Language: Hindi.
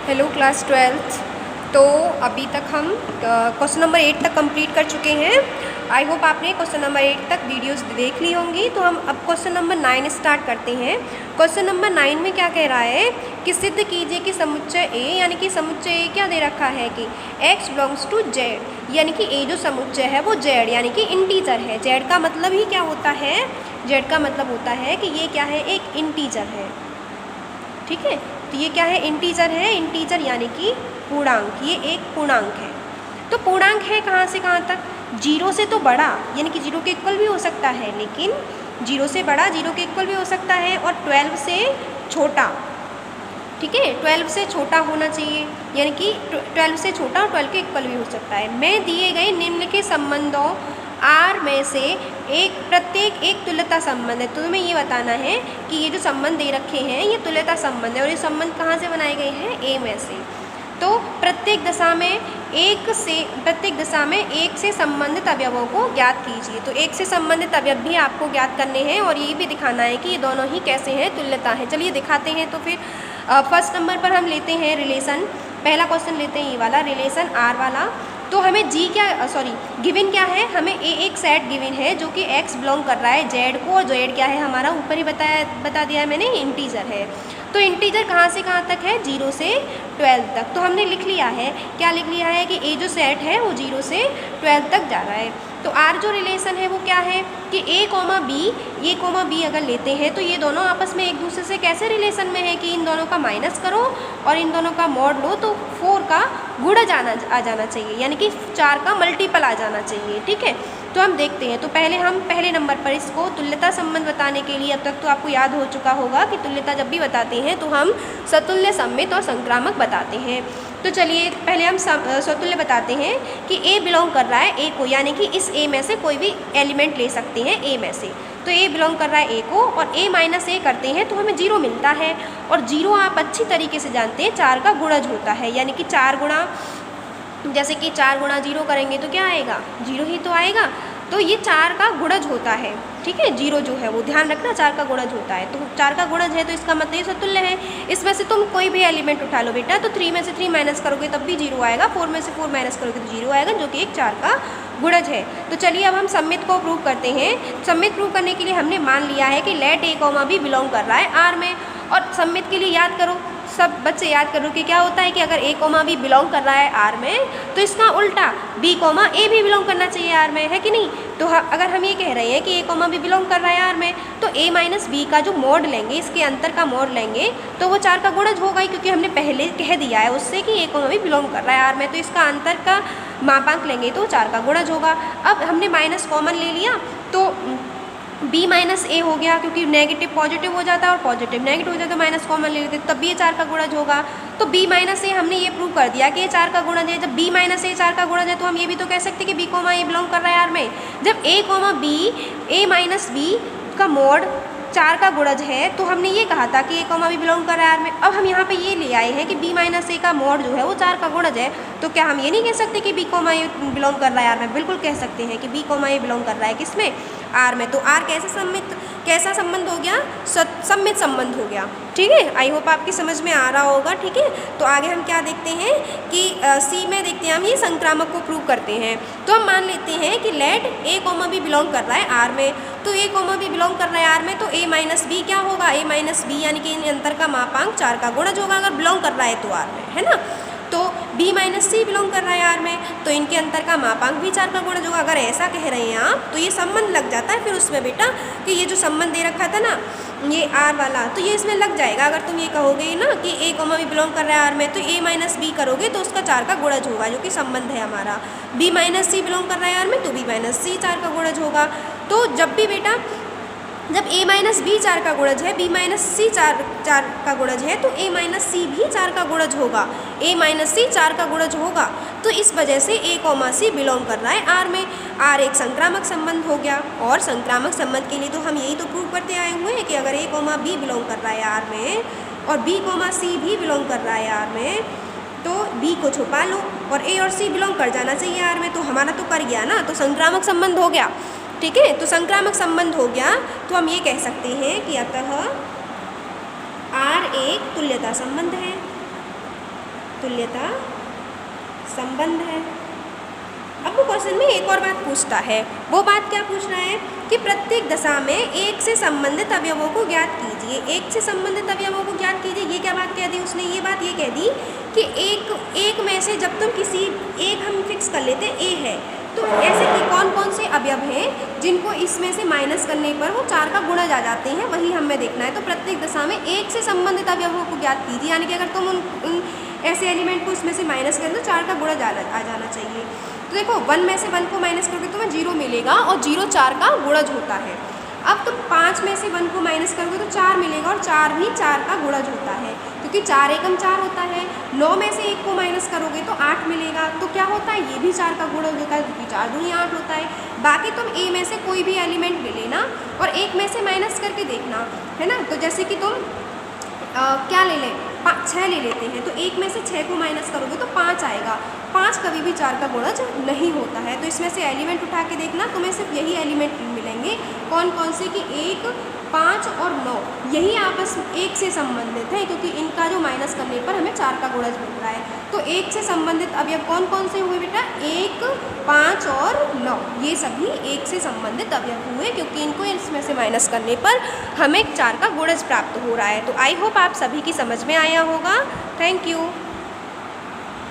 Hello class 12th। तो अभी तक हम क्वेश्चन नंबर 8 तक कंप्लीट कर चुके हैं। आई होप आपने क्वेश्चन नंबर 8 तक वीडियोस देख ली होंगी। तो हम अब क्वेश्चन नंबर 9 स्टार्ट करते हैं। क्वेश्चन नंबर 9 में क्या कह रहा है कि सिद्ध कीजिए कि समुच्चय ए, यानी कि समुच्चय ए क्या दे रखा है कि x बिलोंग्स टू जेड, यानी कि ए जो समुच्चय है वो जेड यानी कि इंटीजर है। जेड का मतलब ही क्या होता है, जेड का मतलब होता है कि ये क्या है, एक इंटीजर है। ठीक है, तो ये क्या है, इंटीजर है। इंटीजर यानी कि पूर्णांक, ये एक पूर्णांक है। तो पूर्णांक है कहाँ से कहाँ तक, जीरो से तो बड़ा, यानी कि जीरो के इक्वल भी हो सकता है, लेकिन जीरो से बड़ा जीरो के इक्वल भी हो सकता है, और 12 से छोटा। ठीक है, 12 से छोटा होना चाहिए, यानी कि 12 से छोटा और 12 के इक्वल भी हो सकता है। मैं दिए गए निम्नलिखित संबंधों आर में से प्रत्येक एक तुल्यता संबंध है। तो तुम्हें ये बताना है कि ये जो संबंध दे रखे हैं ये तुल्यता संबंध है, और ये संबंध कहाँ से बनाए गए हैं, ए में से। तो प्रत्येक दशा में एक से संबंधित अवयवों को ज्ञात कीजिए। तो एक से संबंधित अवयव भी आपको ज्ञात करने हैं, और ये भी दिखाना है कि ये दोनों ही कैसे हैं, तुल्यता है। चलिए दिखाते हैं। तो फिर फर्स्ट नंबर पर हम लेते हैं रिलेशन। पहला क्वेश्चन लेते हैं ये वाला रिलेशन आर वाला। तो हमें गिवन क्या है, हमें ए एक सेट गिवन है जो कि x बिलोंग कर रहा है जेड को, और जेड क्या है हमारा, ऊपर ही बता दिया है मैंने, इंटीजर है। तो इंटीजर कहाँ से कहाँ तक है, 0 से 12 तक। तो हमने लिख लिया है, क्या लिख लिया है कि ए जो सेट है वो 0 से 12 तक जा रहा है। तो आर जो रिलेशन है वो क्या है कि ए कोमा बी अगर लेते हैं तो ये दोनों आपस में एक दूसरे से कैसे रिलेशन में है कि इन दोनों का माइनस करो और इन दोनों का मॉड लो तो 4 का गुणज आ जाना चाहिए, यानी कि 4 का मल्टीपल आ जाना चाहिए। ठीक है, तो हम देखते हैं। तो पहले नंबर पर इसको तुल्यता संबंध बताने के लिए, अब तक तो आपको याद हो चुका होगा कि तुल्यता जब भी बताते हैं तो हम सतुल्य, सममित और संक्रामक बताते हैं। तो चलिए पहले हम स्वतुल्य बताते हैं कि ए बिलोंग कर रहा है ए को, यानी कि इस ए में से कोई भी एलिमेंट ले सकते हैं ए में से। तो ए बिलोंग कर रहा है ए को, और ए माइनस ए करते हैं तो हमें 0 मिलता है। और 0 आप अच्छी तरीके से जानते हैं 4 का गुणज होता है, यानी कि 4 गुणा, जैसे कि 4 गुणा 0 करेंगे तो क्या आएगा, 0 ही तो आएगा। तो ये 4 का गुणज होता है। ठीक है, 0 जो है वो ध्यान रखना 4 का गुणज होता है। तो 4 का गुणज है तो इसका मतलब ये सतुल्य है। इसमें से तुम कोई भी एलिमेंट उठा लो बेटा, तो 3 में से 3 माइनस करोगे तब भी 0 आएगा, 4 में से 4 माइनस करोगे तो 0 आएगा, जो कि एक 4 का गुणज है। तो चलिए अब हम सममित को प्रूव करते हैं। सममित प्रूव करने के लिए हमने मान लिया है कि लेट ए कोमा बी बिलोंग कर रहा है आर में। और सममित के लिए याद करो, सब बच्चे याद करो कि क्या होता है कि अगर ए कोमा बी बिलोंग कर रहा है आर में तो इसका उल्टा बी कोमा ए भी बिलोंग करना चाहिए आर में, है कि नहीं। तो अगर हम ये कह रहे हैं कि ए कोमा बी बिलोंग कर रहा है आर में, तो ए माइनस बी का जो मोड लेंगे, इसके अंतर का मोड लेंगे तो वो 4 का गुणज होगा ही, क्योंकि हमने पहले कह दिया है उससे कि ए कोमा बी बिलोंग कर रहा है आर में। तो इसका अंतर का मापांक लेंगे तो 4 का गुणज होगा। अब हमने माइनस कॉमन ले लिया तो b माइनस ए हो गया, क्योंकि नेगेटिव पॉजिटिव हो जाता है और पॉजिटिव नेगेटिव हो जाता है, तो माइनस कॉमन ले लेते तब भी ये 4 का गुणज होगा। तो b माइनस ए हमने ये प्रूव कर दिया कि ये 4 का गुणज है। जब b माइनस ए 4 का गुणज है तो हम ये भी तो कह सकते हैं कि b कोमा ए बिलोंग कर रहा है आर में। जब a comma B, a minus B का मोड 4 का गुणज है तो हमने ये कहा था कि ए कोमा बी बिलोंग कर रहा है आर में। अब हम यहाँ पे ये ले आए हैं कि b माइनस ए का मोड जो है वो 4 का गुणज है, तो क्या हम ये नहीं कह सकते कि b कोमा ए बिलोंग कर रहा है आर में, बिल्कुल कह सकते हैं कि b कोमा ए बिलोंग कर रहा है किसमें, आर में। तो आर कैसा संबंध हो गया, सममित संबंध हो गया। ठीक है, आई होप आपकी समझ में आ रहा होगा। ठीक है, तो आगे हम क्या देखते हैं कि सी में देखते हैं हम ये संक्रामक को प्रूव करते हैं। तो हम मान लेते हैं कि लेट ए कोमा बी बिलोंग कर रहा है आर में। तो ए कोमा बी बिलोंग कर रहा है आर में, तो ए माइनस बी क्या होगा, ए माइनस बी यानी कि इन अंतर का मापांक 4 का गुणज होगा अगर बिलोंग कर रहा है तो आर में, है ना। तो b माइनस सी बिलोंग कर रहा है आर में, तो इनके अंतर का मापांक भी 4 का गुणज होगा। अगर ऐसा कह रहे हैं आप तो ये संबंध लग जाता है फिर उसमें बेटा, कि ये जो संबंध दे रखा था ना ये आर वाला, तो ये इसमें लग जाएगा। अगर तुम ये कहोगे ना कि ए कोमा बी बिलोंग कर रहा है आर में, तो ए माइनस बी करोगे तो उसका 4 का गुणज होगा, जो कि संबंध है हमारा। b माइनस सी बिलोंग कर रहा है आर में तो b माइनस सी 4 का गुणज होगा। तो जब भी बेटा जब a माइनस बी 4 का गुणज है, b माइनस सी 4 का गुणज है, तो a माइनस सी भी 4 का गुणज होगा, a माइनस सी 4 का गुणज होगा। तो इस वजह से a कोमा सी बिलोंग कर रहा है आर में। आर एक संक्रामक संबंध हो गया, और संक्रामक संबंध के लिए तो हम यही तो प्रूव करते आए हुए हैं कि अगर a कोमा बी बिलोंग कर रहा है आर में और b कोमा सी भी बिलोंग कर रहा है आर में, तो b को छुपा लो और a और c बिलोंग कर जाना चाहिए आर में। तो हमारा तो कर गया ना, तो संक्रामक संबंध हो गया। ठीक है, तो संक्रामक संबंध हो गया तो हम ये कह सकते हैं कि अतः आर एक तुल्यता संबंध है। तुल्यता संबंध है। अब वो क्वेश्चन में एक और बात पूछता है, वो बात क्या पूछ रहा है कि प्रत्येक दशा में एक से संबंधित अवयवों को ज्ञात कीजिए। एक से संबंधित अवयवों को ज्ञात कीजिए, ये क्या बात कह दी उसने? ये बात ये कह दी कि एक में से जब तुम किसी एक हम फिक्स कर लेते ए है, तो ऐसे कि कौन कौन से अवयव हैं जिनको इसमें से माइनस करने पर वो 4 का गुणज आ जाते हैं, वही हमें देखना है। तो प्रत्येक दशा में एक से संबंधित अवयवों को ज्ञात कीजिए, यानी कि अगर तुम उन ऐसे एलिमेंट को इसमें से माइनस करें तो 4 का गुणज आ जाना चाहिए। तो देखो 1 में से 1 को माइनस करोगे तो तुम्हें 0 मिलेगा और 0 4 का गुणज होता है। अब तुम 5 में से 1 को माइनस करोगे तो 4 मिलेगा और 4 भी 4 का गुणज होता है, क्योंकि 4 एकम 4 होता है। 9 में से 1 को माइनस करोगे तो 8 मिलेगा, तो क्या होता है? ये भी 4 का गुणज होता है, क्योंकि 4 दूनी 8 होता है। बाकी तुम ए में से कोई भी एलिमेंट ले लेना और 1 में से माइनस करके देखना, है ना। तो जैसे कि तुम क्या ले लें, 6 ले लेते हैं, तो 1 में से 6 को माइनस करोगे तो 5 आएगा। 5 कभी भी 4 का गुणज नहीं होता है। तो इसमें से एलिमेंट उठा के देखना, तुम्हें सिर्फ यही एलिमेंट मिलेंगे। कौन कौन से? कि 1, 5 और 9, यही आपस में 1 से संबंधित है, क्योंकि इनका जो माइनस करने पर हमें 4 का गुणज मिल रहा है। तो 1 से संबंधित अवयव कौन कौन से हुए बेटा? 1, 5 और 9, ये सभी 1 से संबंधित अवयव हुए, क्योंकि इनको इसमें से माइनस करने पर हमें 4 का गुणज प्राप्त हो रहा है। तो आई होप आप सभी की समझ में आया होगा। Thank you.